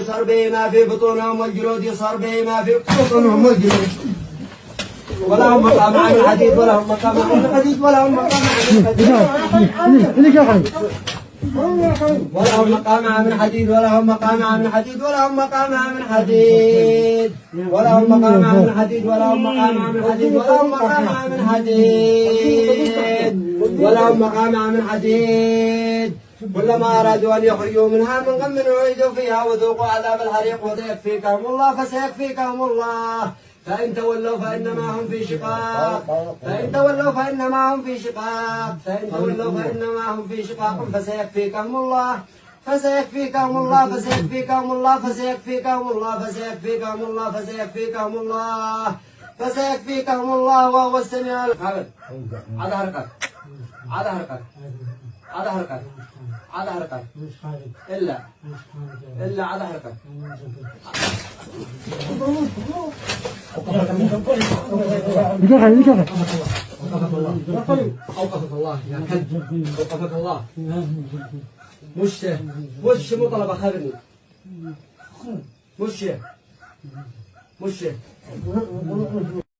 يصر به ما في بطونهم والجلود يصر به ما في بطونهم والجلود ولهم مقام عن الحديد ولهم مقام عن الحديد ولهم مقام عن الحديد ولهم مقام من حديد ولهم مقام من حديد ولهم مقام من حديد ولهم مقام من حديد ولهم مقام من حديد ولهم مقام من حديد ولهم مقام من حديد كلما أرادوا أن يخرجوا منها من غم أعيدوا فيها وذوقوا عذاب الحريق وسيكفيكهم الله فسيكفيكهم الله فإن تولوا فإنما هم في شقاق فإن تولوا فإنما هم في شقاق فإن تولوا فإنما هم في شقاق فسيكفيكهم الله فسيكفيكهم الله فسيكفيكهم الله فسيكفيكهم الله فسيكفيكهم الله فسيكفيكهم الله فسيكفيكهم الله وهو السميع العليم. على حركة على حركة على حركة على حركة إلا على حركة أوقفك الله يا كلب أوقفك الله مش مطلب أخذني مش